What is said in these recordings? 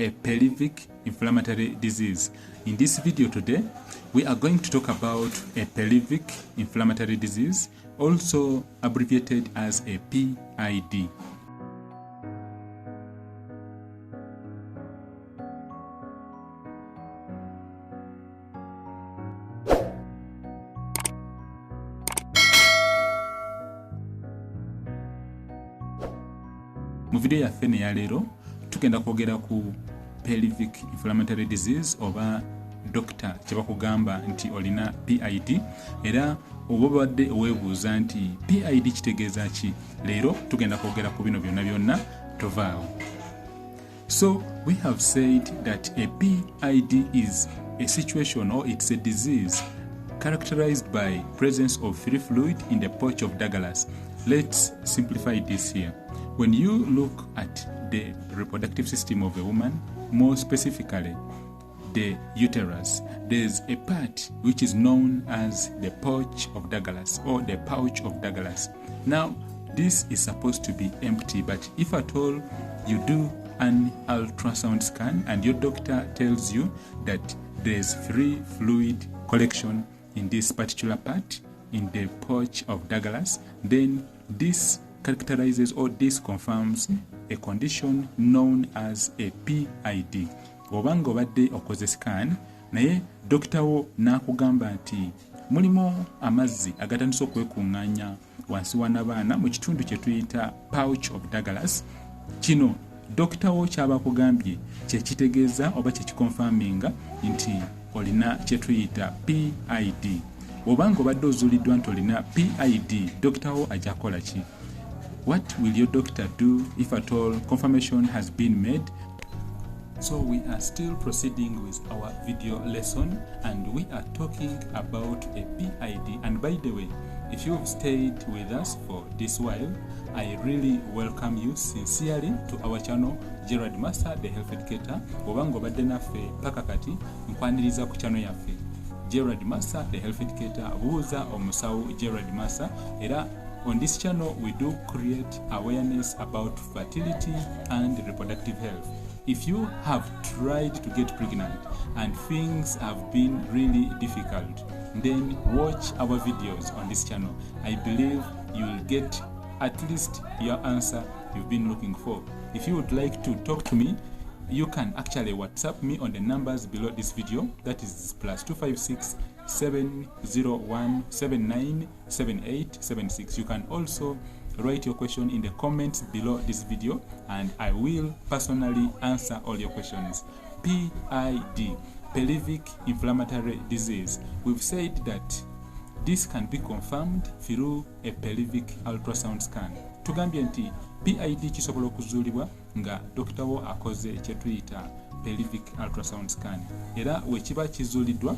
a pelvic inflammatory disease. In this video today, we are going to talk about a pelvic inflammatory disease, also abbreviated as a PID. Mu video yaffe ne yaleero tugenda kwogera ku pelvic inflammatory disease oba doctor kye bakugamba nti olina PID, era oba obadde oweebuuza nti PID kitegeeza ki, leero tugenda kwogera ku bino byonna tovaawo. So we have said that a PID is a situation or it's a disease characterized by presence of free fluid in the pouch of Douglas. Let's simplify this here. When you look at the reproductive system of a woman, more specifically the uterus, there's a part which is known as the pouch of Douglas or the pouch of Douglas. Now, this is supposed to be empty, but if at all you do an ultrasound scan and your doctor tells you that there's free fluid collection in this particular part, in the pouch of Douglas, then this characterizes or this confirms a condition known as a PID. Obanga obadde okoze scan naye dokita wo n'akugamba nti mulimu amazzi agatandise okwekuŋŋaanya wansi w'anabaana mu kitundu kye tuyita pouch of Douglas, kino dokita wo kyaba akugambye kye kitegeeza oba kye kikonfaminga nti olina kye tuyita PID. Obanga obadde ozuuliddwa nti olina PID, dokita wo ajja kukola ki? What will your doctor do if at all confirmation has been made? So we are still proceeding with our video lesson and we are talking about a PID. And by the way, if you've stayed with us for this while, I really welcome you sincerely to our channel, Gerard Massa, the Health Educator. Obanga obadde naffe paka kati nkwaniriza ku channel yaffe Gerard Massa, the Health Educator, buuza omusawo Gerard Massa. Era on this channel, we do create awareness about fertility and reproductive health. If you have tried to get pregnant and things have been really difficult, then watch our videos on this channel. I believe you will get at least your answer you've been looking for. If you would like to talk to me, you can actually WhatsApp me on the numbers below this video. That is +256 701 797876. You can also write your question in the comments below this video and I will personally answer all your questions. PID, pelvic inflammatory disease. We've said that this can be confirmed through a pelvic ultrasound scan. Tugambye nti PID kisobola okuzuulibwa nga dokita wo akoze kye tuyita pelvic ultrasound scan. Era wekiba kizuuliddwa,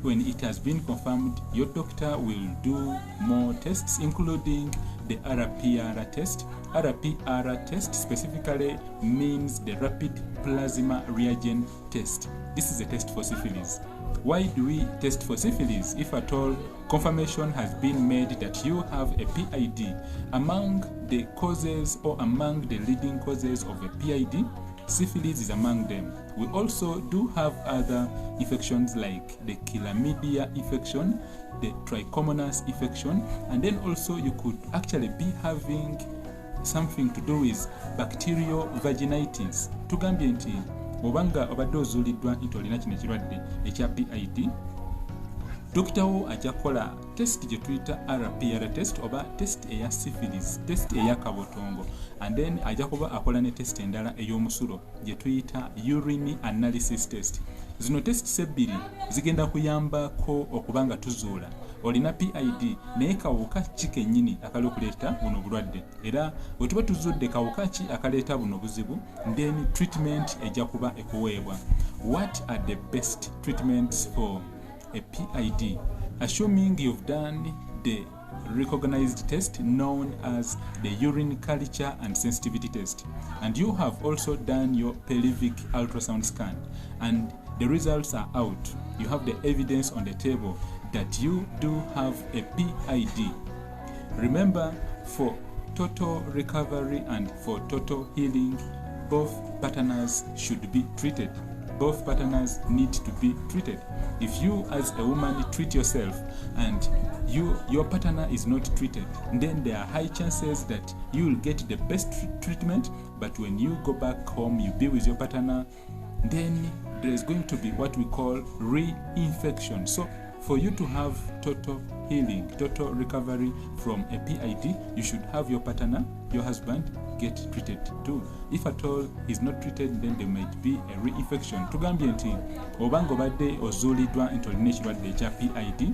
when it has been confirmed, your doctor will do more tests, including the RPR test. RPR test specifically means the rapid plasma reagent test. This is a test for syphilis. Why do we test for syphilis? If at all confirmation has been made that you have a PID, among the causes or among the leading causes of a PID, syphilis is among them. We also do have other infections like the chlamydia infection, the trichomonas infection, and then also you could actually be having something to do with bacterial vaginitis. Tugambye nti obanga obadde ozuuliddwa nti olina kino ekirwadde ekya PID, dokita wo ajja kukola test gye tuyita RPR test oba test eya syphilis, test eya kabotongo, and then ajja kuba akola ne test endala ey'omusulo gye tuyita urine analysis test. Zino tests ebbiri zigenda kuyambako okubanga tuzuula olina PID naye kawuka ki kennyini akali okuleeta buno bulwadde, era bwe tuba tuzuudde kawuka ki akaleeta buno buzibu, then treatment ejja kuba ekuweebwa. What are the best treatments for a PID? Assuming you've done the recognized test known as the urine culture and sensitivity test, and you have also done your pelvic ultrasound scan and the results are out, you have the evidence on the table that you do have a PID. Remember, for total recovery and for total healing, both partners should be treated. Both partners need to be treated. If you as a woman treat yourself and your partner is not treated, then there are high chances that you will get the best treatment, but when you go back home, you be with your partner, then there is going to be what we call reinfection. So for you to have total healing, total recovery from a PID, you should have your partner, your husband, get treated too. If at all he's not treated, then there might be a reinfection. Tugambye nti obanga obadde ozuuliddwa nti olina ekirwadde ekya PID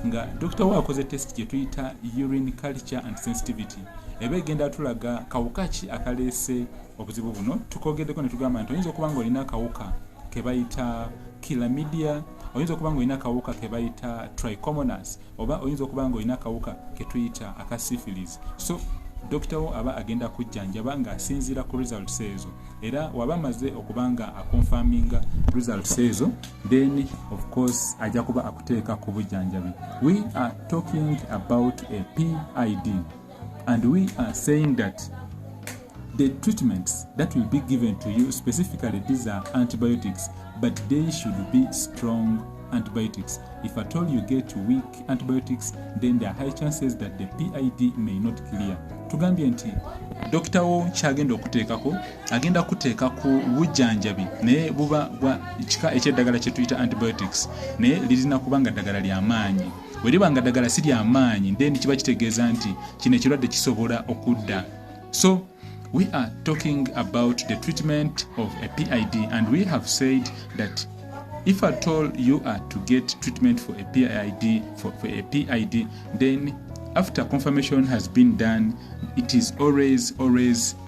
nga dokita wo akoze test gye tuyita urine culture and sensitivity, eba egenda tulaga kawuka ki akaleese obuzibu buno. Tukogeddeko ne tugamba nti oyinza okuba nga olina akawuka ke bayita chlamydia, oyinza okuba nga olina akawuka ke bayita trichomonas, oba oyinza okuba nga olina akawuka ke tuyita aka syphilis. So dokita wo aba agenda kujjanjaba nga asinziira ku results ezo, era waba amaze okuba nga akonfaminga results ezo, then of course ajja kuba akuteeka ku bujjanjabi. We are talking about a PID and we are saying that the treatments that will be given to you, specifically these are antibiotics, but they should be strong antibiotics. If at all you get weak antibiotics, then there are high chances that the PID may not clear. Tugambye nti dokita wo kyagenda okuteekako agenda kuteeka ku bujjanjabi naye buba bwa kika ekyeddagala kye tuyita antibiotics, naye lirina kuba nga ddagala ly'amaanyi. Bwe liba nga ddagala si ly'amaanyi, then kiba kitegeeza nti kino ekirwadde kisobola okudda. So we are talking about the treatment of a PID, and we have said that if at all you are to get treatment for a PID, then after confirmation has been done, it is always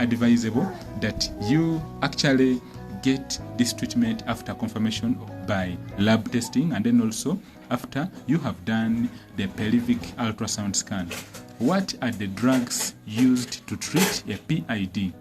advisable that you actually get this treatment after confirmation by lab testing, and then also after you have done the pelvic ultrasound scan. What are the drugs used to treat a PID?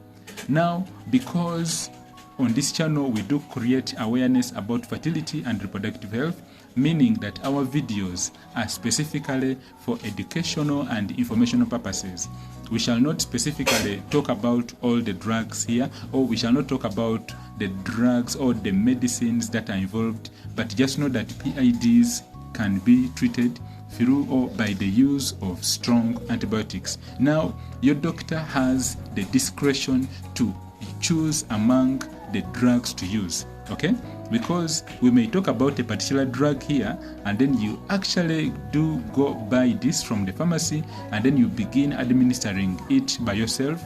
Now, because on this channel we do create awareness about fertility and reproductive health, meaning that our videos are specifically for educational and informational purposes. We shall not specifically talk about all the drugs here, or we shall not talk about the drugs or the medicines that are involved, but just know that PIDs can be treated through or by the use of strong antibiotics. Now, your doctor has the discretion to choose among the drugs to use, okay? Because we may talk about a particular drug here, and then you actually do go buy this from the pharmacy, and then you begin administering it by yourself.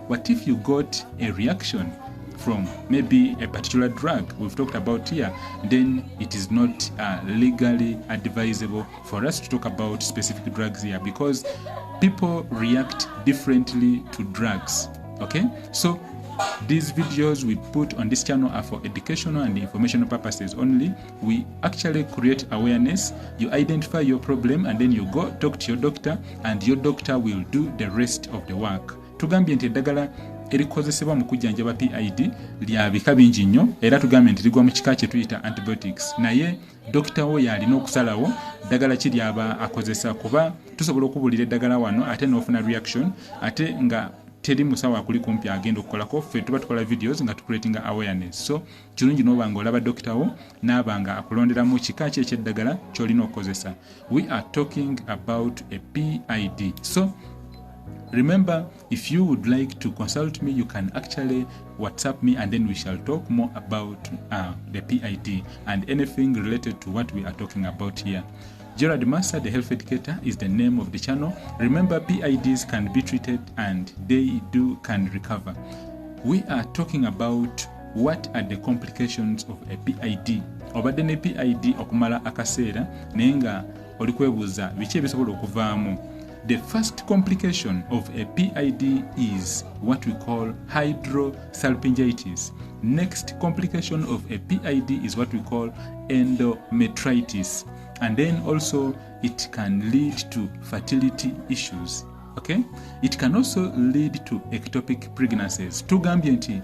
What if you got a reaction from maybe a particular drug we've talked about here? Then it is not legally advisable for us to talk about specific drugs here, because people react differently to drugs, okay? So these videos we put on this channel are for educational and informational purposes only. We actually create awareness. You identify your problem, and then you go talk to your doctor, and your doctor will do the rest of the work. Tugambye nti eddagala erikozesebwa mu kujjanjaba PID lya bika bingi nnyo, era tugambye nti ligwa mu kika kye tuyita antibiotics. Naye dokita wo yalina okusalawo ddagala ki lyaba akozesa, kuba tusobola okubulira eddagala wano ate n'ofuna reaction, ate nga teri musawo akuli kumpi agenda okukolako. Ffe tuba tukola videos nga tucreatinga awareness. So kirungi n'oba nga olaba dokita wo n'aba nga akulonderamu kika ki ekyeddagala ky'olina okukozesa. We are talking about a PID. So remember, if you would like to consult me, you can actually WhatsApp me, and then we shall talk more about the PID and anything related to what we are talking about here. Gerard Massa, the health educator, is the name of the channel. Remember, PIDs can be treated and they can recover. We are talking about what are the complications of a PID. Obadde ne PID okumala akaseera naye nga oli kwebuuza biki ebisobola okuvaamu. The first complication of a PID is what we call hydrosalpingitis. Next complication of a PID is what we call endometritis. And then also it can lead to fertility issues. Okay? It can also lead to ectopic pregnancies. Tugambye nti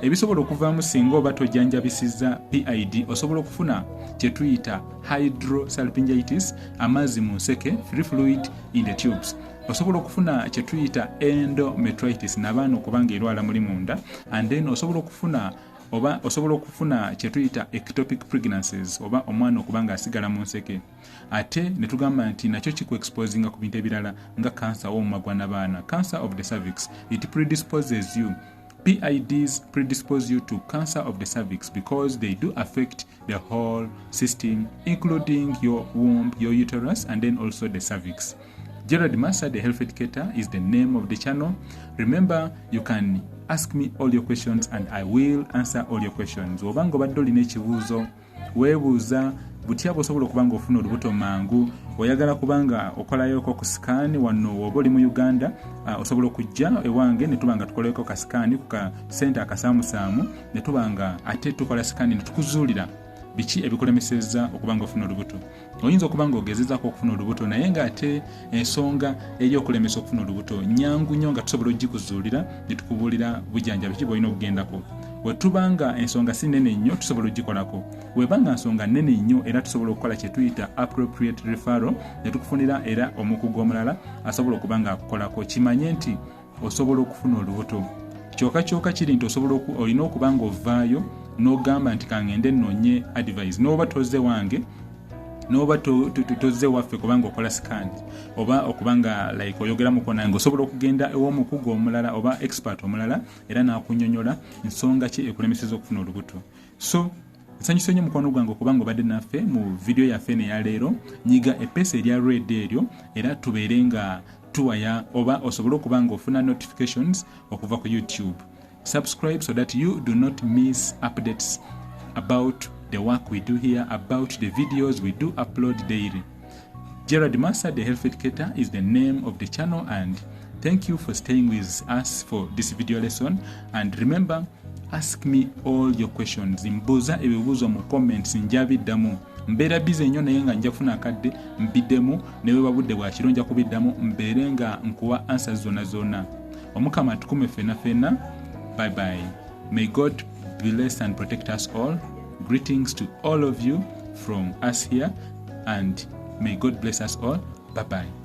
ebisobola okuvaamu singa oba tojjanjabisizza PID, osobola okufuna kye tuyita hydrosalpingitis, amazzi mu nseke, free fluid in the tubes. osobola okufuna kye tuyita endometritis n'abaana okubanga erwala muli munda, and then osobola okufuna kye tuyita ectopic pregnancies oba omwana okubanga asigala mu nseke. Ate ne tugamba nti nakyo kiku-exposinga ku bintu ebirala nga cancer w'omumagwa n'abaana. Cancer of the cervix, it predisposes you. PIDs predispose you to cancer of the cervix because they do affect the whole system, including your womb, your uterus, and then also the cervix. Gerald Massa, the health educator, is the name of the channel. Remember, you can ask me all your questions and I will answer all your questions. Obanga obadde olina ekibuuzo weebuuza, butya bw'osobola okubanga ofuna olubuto mangu, oyagala kubanga okolayoko ku sikaani wano woba oli mu Uganda, osobola okujja ewange ne tubanga tukolayoko ka sikaani ku ka sente akasaamusaamu, ne tubanga ate tukola sikaani ne tukuzuulira biki ebikulemeseza okubanga ofuna olubuto. Oyinza okubanga ogezezaako okufuna olubuto naye ng'ate ensonga ey'okulemesa okufuna olubuto nyangu nnyo nga tusobola ogikuzuulira ne tukubuulira bujjanjabi ki bw'olina okuggendako. Bwe tubanga ensonga si nnene nnyo tusobola ogikolako. Bw'ebanga nsonga nnene nnyo era tusobola okukola kye tuyita appropriate referral ne tukufunira era omukugu omulala asobola okubanga akukolako. Kimanye nti osobola okufuna olubuto. Kyokka kiri nti olina okubanga ovaayo n'ogamba nti kangende nnoonye advice n'oba toze wange n'oba toze waffe kubanga okola scan oba okubanga like oyogeramuko nange, osobola okugenda ew'omukugu omulala oba expert omulala era n'akunnyonnyola ensonga ki ekulemeseza okufuna olubuto. So nsanyusa nnyo mukwano gwange okubanga obadde naffe mu video yaffe ne ya leero. Nyiga epeesa erya red eryo era tubeere nga tuwaya oba osobole okubanga ofuna notifications okuva ku YouTube. Subscribe so that you do not miss updates about the work we do here, about the videos we do upload daily. Gerald Massa, the health educator, is the name of the channel, and thank you for staying with us for this video lesson. And remember, ask me all your questions. Mbuuza ebibuuzo mu comments, njabiddamu. Mbeera bize nnyo naye nga nja kufuna akadde mbiddemu, ne bwe babudde bwa kiro nja kubiddamu mbeere nga nkuwa answers zonna. Omukama atukume ffenna ffenna. Bye bye. May God bless and protect us all. Greetings to all of you from us here, and may God bless us all. Bye bye.